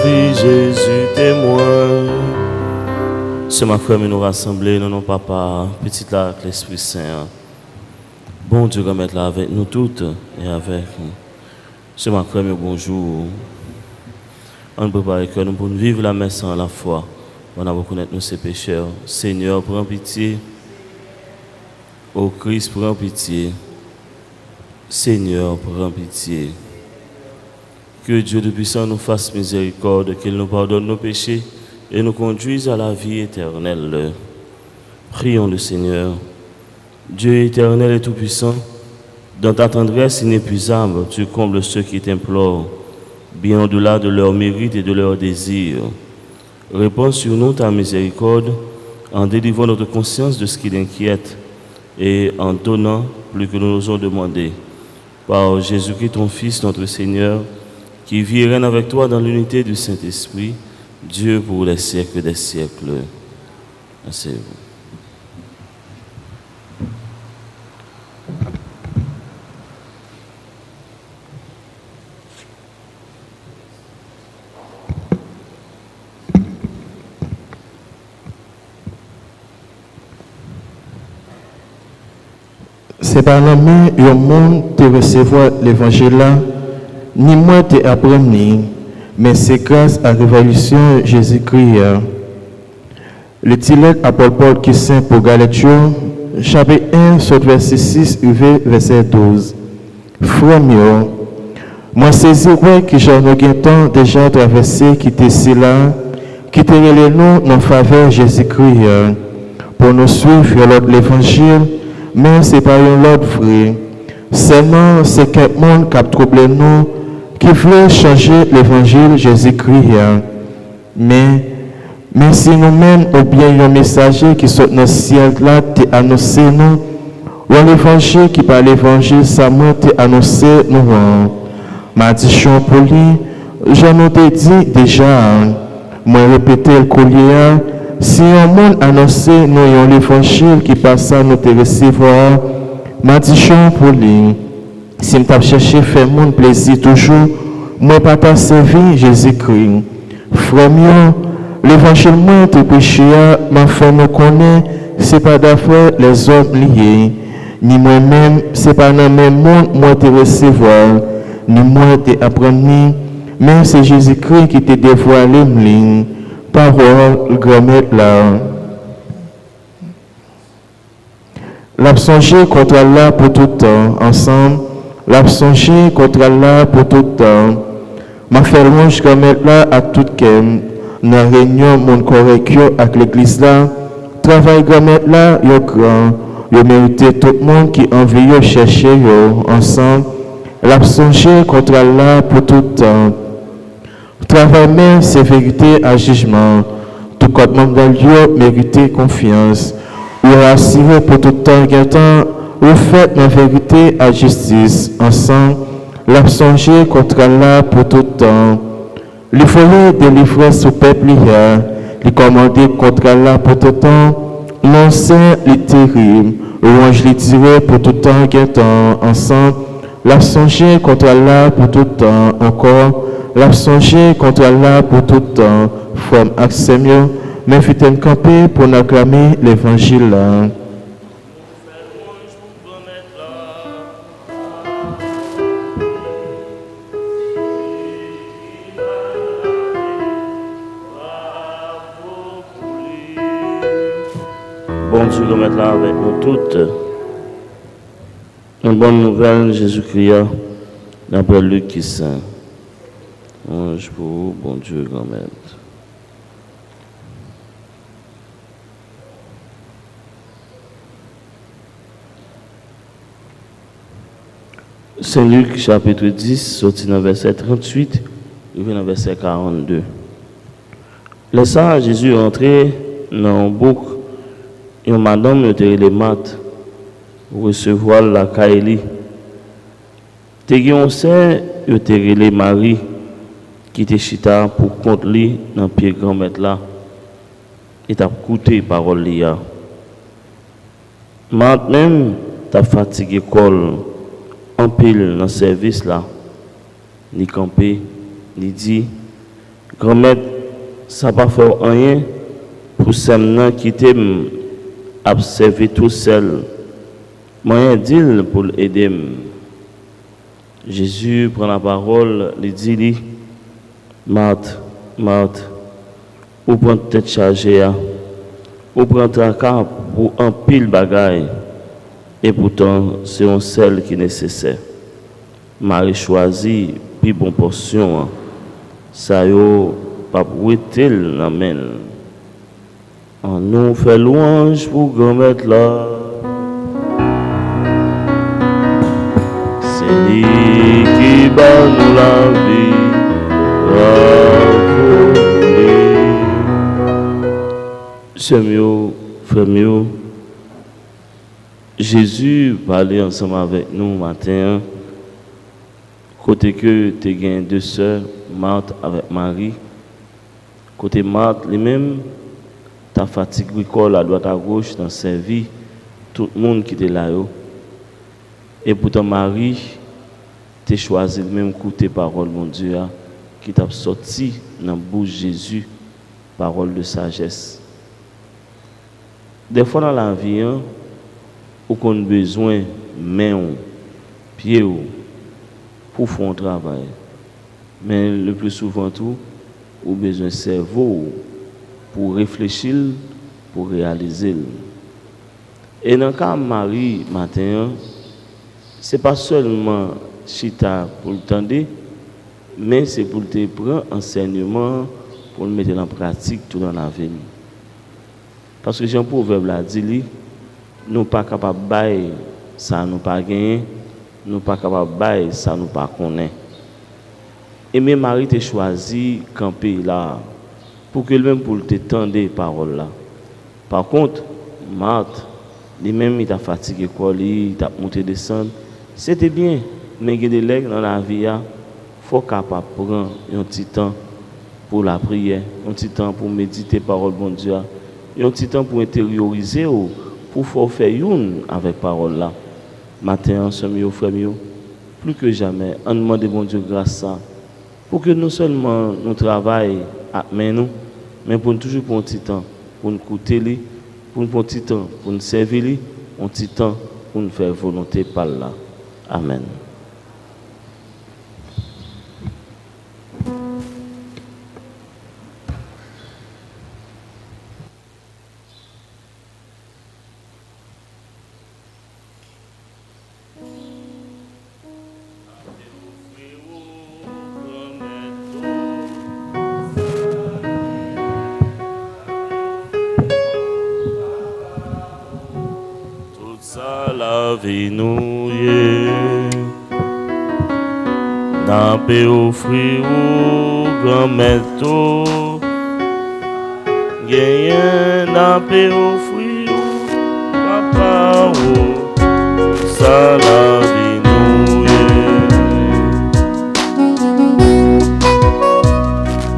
vie, Jésus témoin. C'est ma frère, nous rassembler, non, papa, petite là, avec l'Esprit Saint. Bon Dieu, remettre là avec nous toutes et avec nous. C'est ma frère, bonjour. On prépare que nous pour vivre la messe en la foi. On a reconnaître nos pécheurs. Seigneur, prends pitié. Ô Christ, prends pitié. Seigneur, prends pitié. Que Dieu Tout-Puissant nous fasse miséricorde, qu'il nous pardonne nos péchés et nous conduise à la vie éternelle. Prions le Seigneur. Dieu éternel et tout-puissant, dans ta tendresse inépuisable, tu combles ceux qui t'implorent, bien au-delà de leurs mérites et de leurs désirs. Réponds sur nous ta miséricorde, en délivrant notre conscience de ce qui l'inquiète et en donnant plus que nous osons demander. Par Jésus-Christ, ton Fils, notre Seigneur, qui vit et règne avec toi dans l'unité du Saint-Esprit, Dieu pour les siècles des siècles. Asseyez-vous. C'est par la main au monde de recevoir l'évangile là, ni moi te apprendre, mais c'est grâce à la révolution Jésus-Christ. Le titre Apôtre Paul qui saint pour Galatio, chapitre 1, sur verset 6, verset 12. Frère mio, moi saisi que j'en ai temps déjà traversé, qui était si là, qui te relève nous en faveur Jésus-Christ, pour nous suivre l'évangile. Mais ce n'est pas un autre frère. Seulement, c'est quelqu'un qui a troublé nous, qui veut changer l'évangile Jésus-Christ. Mais si nous-mêmes, ou bien un messager qui sont dans le ciel là, t'es annoncé nous, ou l'évangile qui par l'évangile, ça m'a annoncé nous. Ma dit pour lui, je nous ai dit déjà, moi répéter le collier. Si un monde annonce nous l'évangile qui passe à nous te recevoir, ma dit pour lui. Si je t'ai cherché faire mon plaisir toujours, moi pas ta servi Jésus-Christ. Frère mieux, l'évangile moi te péché, ma fait nous connaît, c'est pas d'affaire les hommes liés. Ni moi-même, c'est pas dans le même monde moi te recevoir, ni moi te apprendre, mais c'est Jésus-Christ qui te dévoilé ligne. Parole, grand-mère là. L'absence contre Allah pour tout temps, ensemble. L'absence contre Allah pour tout temps. Ma fait louange grand-mère là à tout kem. Dans la réunion, mon correction avec l'église là. Travail grand-mère là, yo grand. Yo mérité tout le monde qui envie yo chercher yo, ensemble. L'absence contre Allah pour tout temps. Travail même, c'est vérité à jugement. Tout comme membre d'un lieu, mériter confiance. Ou assurer pour tout temps, ou fait la vérité à justice. Ensemble, l'absence contre Allah pour tout temps. Les foyers délivrer ce peuple hier, les commander contre Allah pour tout temps. L'ancien, les terribles, louange les tirer pour tout temps, ensemble. L'absence contre Allah pour tout temps. Encore. L'absence contre Allah pour tout temps, from Axemio, mais fut un campé pour acclamer l'évangile. Bon Dieu, nous mettre là avec nous toutes. Une bonne nouvelle, Jésus-Christ, d'après Luc qui saint. Ange pour vous, bon Dieu, grand-mère. Saint Luc, chapitre 10, sorti dans verset 38, et dans verset 42. Laissant Jésus entrer dans un bouc, et madame était les maths, recevoir la Kaeli. Te sait, il était les Marie, qui te chita pour contre lui dans le pied grand-maître là, et t'a écouté parole là. Maintenant, t'as fatigué col, en pile dans le service là, ni campé, ni dit, Grand-mère, ça pas fait rien pour ceux qui t'aiment observer tout seul. Moyen dit pour l'aider. Jésus prend la parole, il dit, Marthe, Marthe, ou prend tête chargée, ou prend tracas pour un pile bagaille, et pourtant c'est un seul qui est nécessaire. Marie choisit, puis bon portion, ça yo pas bruitel l'amène. On nous fait louange pour grand-mère là. C'est lui qui bat nous la vie. C'est mieux, frère mieux. Jésus parlait ensemble avec nous matin. Côté que tu as deux sœurs, Marthe avec Marie. Côté Marthe, lui-même, ta fatigue bricole à droite à gauche dans sa vie, tout le monde qui était là. Et pourtant, Marie, tu as choisi le même écouter parole, mon Dieu, qui t'a sorti dans la bouche de Jésus, parole de sagesse. Des fois dans la vie, on a besoin de main, pied, pour faire un travail. Mais le plus souvent, tout, on a besoin de cerveau pour réfléchir, pour réaliser. Et dans le cas de Marie, matin, ce n'est pas seulement chita pour le tendre, mais c'est pour te prendre enseignement, pour le mettre en pratique tout dans la vie. Parce que Jean Proverbe l'a dit, nous ne sommes pas capables de bailler, ça nous pas gagné, nous ne sommes pas capables de bailler, ça nous pas connaît. Et même Marie t'a choisi camper là, pour que lui-même pour te tendre les paroles là. Par contre, Marthe, lui-même il t'a fatigué quoi, il t'a monté descendre. C'était bien, mais il y a des legs dans la vie, il faut capable prendre un petit temps pour la prière, un petit temps pour méditer parole bon Dieu, un petit temps pour intérioriser ou pour faire une avec parole là. Matin, ensemble, frère mieux, plus que jamais, on demande bon Dieu grâce à pour que non seulement nous travaillions à nous, mais pour nous toujours pour un petit temps, pour nous écouter, pour nous un petit temps, pour nous servir, un petit temps pour nous faire volonté par là. Amen. N'a pas offrir au grand maître, gagne n'a pas offrir au papa, ça la vie nous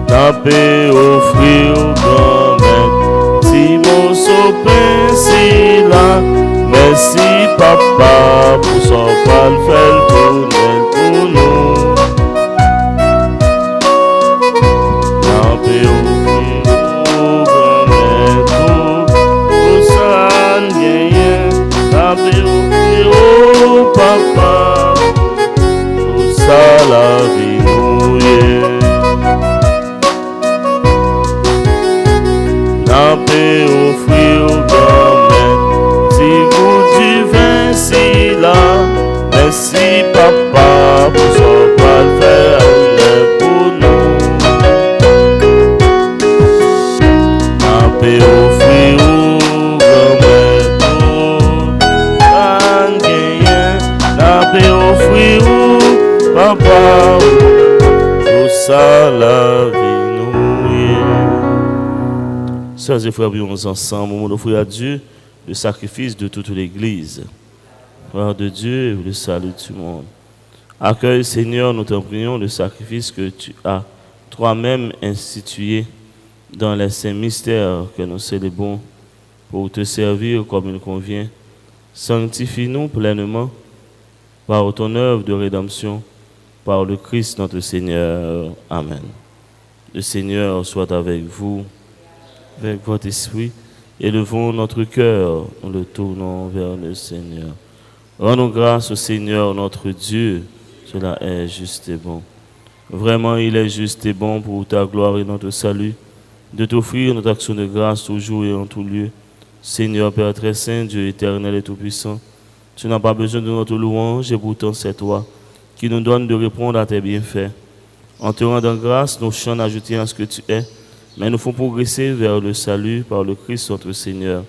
n'a pas offrir au grand maître, si mon sopin si là, merci papa pour son pas faire pour nous. Papa, tout ça la vie nous n'a pas offrir au grand-mère, si vous du vin si là, merci papa pour son pas faire pour nous. N'a pas offrir au grand-mère, offrir papa, tout ça la vie nous. Sœurs et frères, prions ensemble, on offre à Dieu le sacrifice de toute l'Église. Gloire de Dieu et le salut du monde. Accueille, Seigneur, nous t'en prions, le sacrifice que tu as toi-même institué dans les saints mystères que nous célébrons pour te servir comme il convient. Sanctifie-nous pleinement par ton œuvre de rédemption, par le Christ notre Seigneur. Amen. Le Seigneur soit avec vous, avec votre esprit. Élevons notre cœur, nous le tournons vers le Seigneur. Rendons grâce au Seigneur notre Dieu, cela est juste et bon. Vraiment, il est juste et bon pour ta gloire et notre salut, de t'offrir notre action de grâce toujours et en tout lieu. Seigneur Père très saint, Dieu éternel et tout-puissant, tu n'as pas besoin de notre louange et pourtant c'est toi qui nous donne de répondre à tes bienfaits. En te rendant grâce, nos chants n'ajoutent à ce que tu es, mais nous font progresser vers le salut par le Christ notre Seigneur.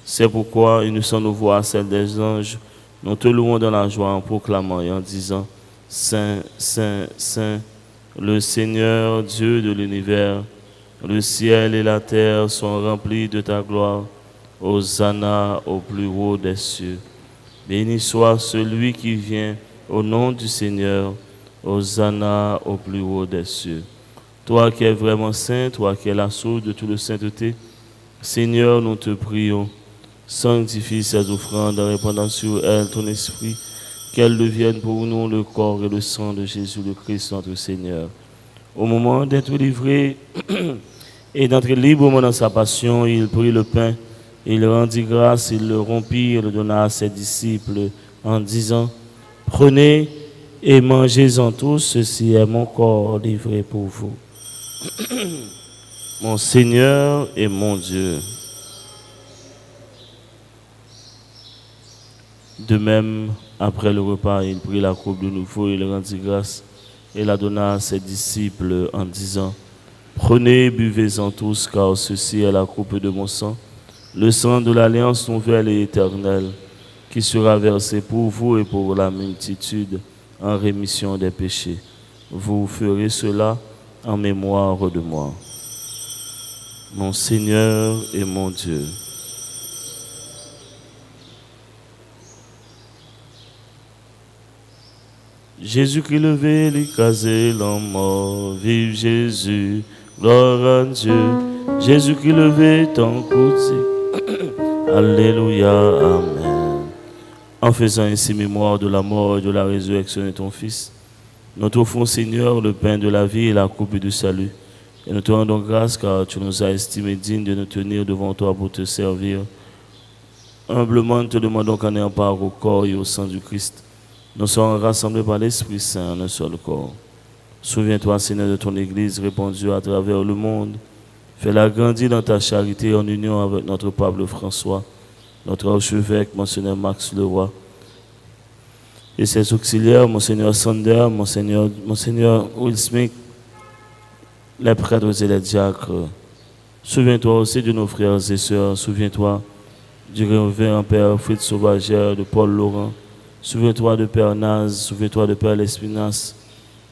C'est pourquoi, unissant nos voix à celles des anges, nous te louons dans la joie en proclamant et en disant « Saint, Saint, Saint, le Seigneur Dieu de l'univers, le ciel et la terre sont remplis de ta gloire. Hosanna au plus haut des cieux. Béni soit celui qui vient au nom du Seigneur. Hosanna au plus haut des cieux. » Toi qui es vraiment saint, toi qui es la source de toute sainteté, Seigneur, nous te prions, sanctifie ces offrandes en répandant sur elles ton esprit, qu'elles deviennent pour nous le corps et le sang de Jésus le Christ notre Seigneur. Au moment d'être livré et d'entrer librement dans sa passion, il prit le pain, il rendit grâce, il le rompit et le donna à ses disciples en disant « Prenez et mangez-en tous, ceci est mon corps livré pour vous. » Mon Seigneur et mon Dieu. De même, après le repas, il prit la coupe de nouveau, il rendit grâce et la donna à ses disciples en disant « Prenez et buvez-en tous, car ceci est la coupe de mon sang, le sang de l'alliance nouvelle et éternelle, qui sera versé pour vous et pour la multitude en rémission des péchés. Vous ferez cela en mémoire de moi. » Mon Seigneur et mon Dieu. Jésus-Christ levé, l'écrasé, l'homme mort, vive Jésus, gloire à Dieu. Jésus-Christ levé, ton côté. Alléluia, Amen. En faisant ainsi mémoire de la mort et de la résurrection de ton Fils, nous t'offrons, Seigneur, le pain de la vie et la coupe du salut. Et nous te rendons grâce car tu nous as estimés dignes de nous tenir devant toi pour te servir. Humblement, nous te demandons qu'en ayant part au corps et au sang du Christ, nous serons rassemblés par l'Esprit Saint en un seul corps. Souviens-toi, Seigneur, de ton Église répandue à travers le monde. Fais-la grandir dans ta charité en union avec notre pape François, notre archevêque, Monseigneur Max Leroy, et ses auxiliaires, Monseigneur Sander, Monseigneur Will Smith, les prêtres et les diacres. Souviens-toi aussi de nos frères et sœurs. Souviens-toi du révérend Père Fritz Sauvagère, de Paul Laurent. Souviens-toi de Père Naz. Souviens-toi de Père Lespinasse.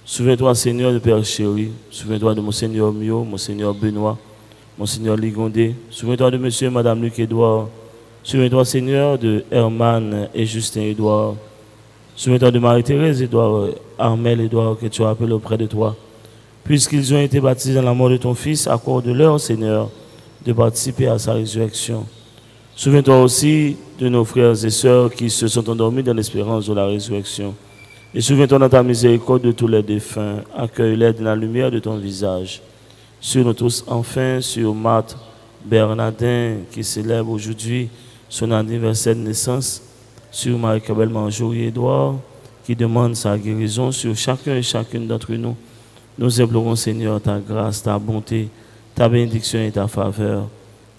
Souviens-toi, Seigneur, de Père Chéri. Souviens-toi de Monseigneur Mio, Monseigneur Benoît, Monseigneur Ligondé. Souviens-toi de Monsieur et Madame Luc Édouard. Souviens-toi, Seigneur, de Herman et Justin Édouard. Souviens-toi de Marie-Thérèse Édouard, Armel Édouard, que tu as appelé auprès de toi. Puisqu'ils ont été baptisés dans la mort de ton Fils, accorde-leur, Seigneur, de participer à sa résurrection. Souviens-toi aussi de nos frères et sœurs qui se sont endormis dans l'espérance de la résurrection. Et souviens-toi dans ta miséricorde de tous les défunts. Accueille-les dans la lumière de ton visage. Sur nous tous, enfin, sur Marthe Bernardin, qui célèbre aujourd'hui son anniversaire de naissance, sur Marie-Cabelle Manjouri-Édouard, qui demande sa guérison, sur chacun et chacune d'entre nous. Nous implorons, Seigneur, ta grâce, ta bonté, ta bénédiction et ta faveur.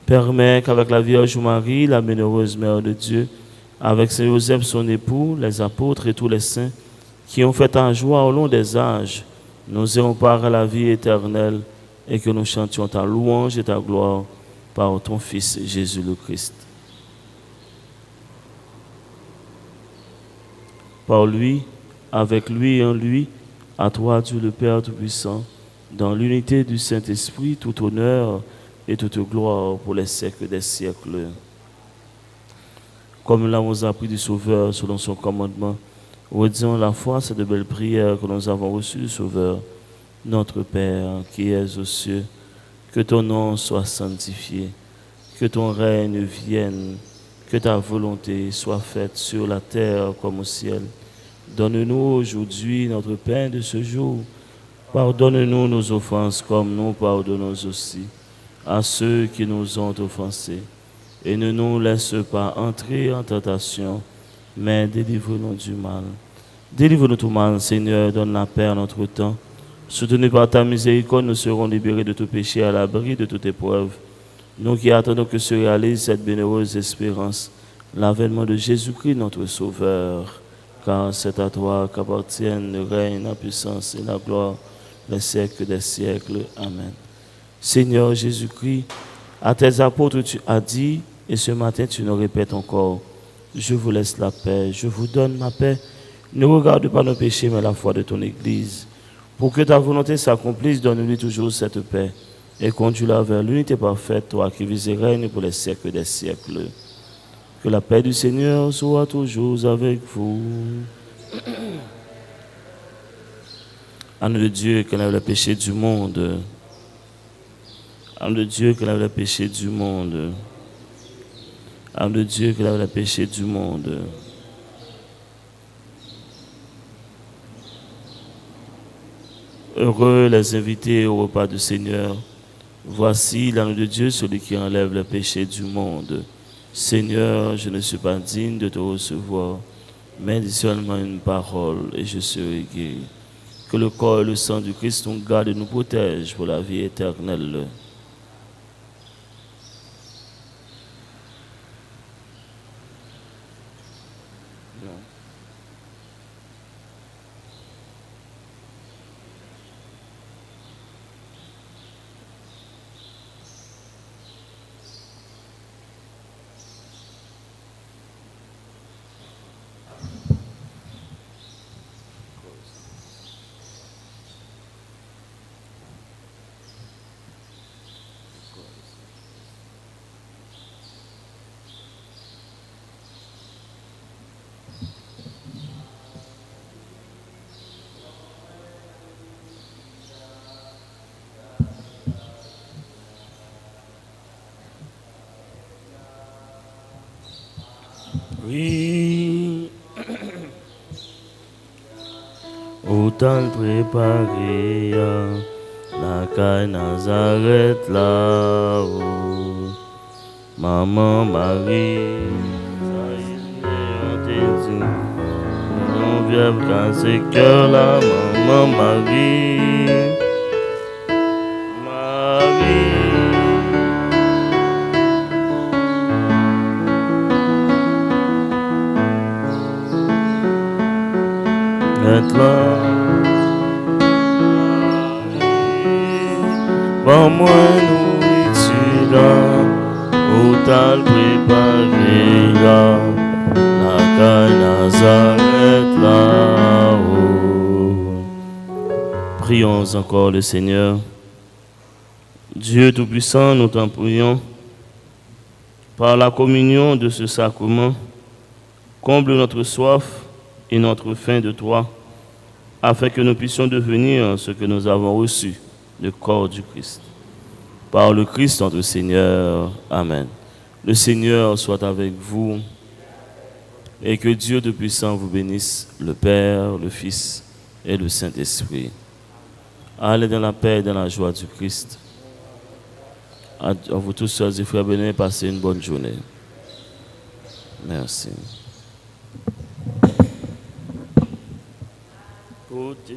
Permets qu'avec la Vierge Marie, la bienheureuse Mère de Dieu, avec Saint Joseph, son époux, les apôtres et tous les saints qui ont fait ta joie au long des âges, nous ayons part à la vie éternelle et que nous chantions ta louange et ta gloire par ton Fils Jésus le Christ. Par lui, avec lui et en lui, à toi, Dieu le Père Tout-Puissant, dans l'unité du Saint-Esprit, tout honneur et toute gloire pour les siècles des siècles. Comme nous l'avons appris du Sauveur selon son commandement, redisons la foi, cette belle prière que nous avons reçue du Sauveur. Notre Père, qui es aux cieux, que ton nom soit sanctifié, que ton règne vienne, que ta volonté soit faite sur la terre comme au ciel. Donne-nous aujourd'hui notre pain de ce jour. Pardonne-nous nos offenses comme nous pardonnons aussi à ceux qui nous ont offensés. Et ne nous laisse pas entrer en tentation, mais délivre-nous du mal. Délivre-nous du mal, Seigneur, donne la paix à notre temps. Soutenus par ta miséricorde, nous serons libérés de tout péché à l'abri de toute épreuve. Nous qui attendons que se réalise cette bienheureuse espérance, l'avènement de Jésus-Christ, notre Sauveur. Car c'est à toi qu'appartiennent le règne, la puissance et la gloire, les siècles des siècles. Amen. Seigneur Jésus-Christ, à tes apôtres tu as dit, et ce matin tu nous répètes encore, je vous laisse la paix, je vous donne ma paix. Ne regarde pas nos péchés, mais la foi de ton Église. Pour que ta volonté s'accomplisse, donne-lui toujours cette paix, et conduis-la vers l'unité parfaite, toi qui vis et règnes pour les siècles des siècles. Que la paix du Seigneur soit toujours avec vous. Âme de Dieu qui enlève le péché du monde. Âme de Dieu qui enlève le péché du monde. Âme de Dieu qui enlève le péché du monde. Heureux les invités au repas du Seigneur. Voici l'agneau de Dieu, celui qui enlève le péché du monde. Seigneur, je ne suis pas digne de te recevoir, mais dis seulement une parole et je serai guéri. Que le corps et le sang du Christ nous garde et nous protège pour la vie éternelle. Oui, autant préparer la caille Nazareth là-haut. Maman Marie, ça y est, on te dit, on vient casser cœur là, Maman Marie. Là, pour moi nourriture là, où t'as préparé là, la caille Nazareth là-haut. Prions encore le Seigneur. Dieu Tout-Puissant, nous t'en prions, par la communion de ce sacrement, comble notre soif et notre faim de toi, afin que nous puissions devenir ce que nous avons reçu, le corps du Christ. Par le Christ notre Seigneur. Amen. Le Seigneur soit avec vous et que Dieu Tout-Puissant vous bénisse, le Père, le Fils et le Saint-Esprit. Allez dans la paix et dans la joie du Christ. À vous tous, sœurs et frères bénis, passez une bonne journée. Merci. Pour Dieu.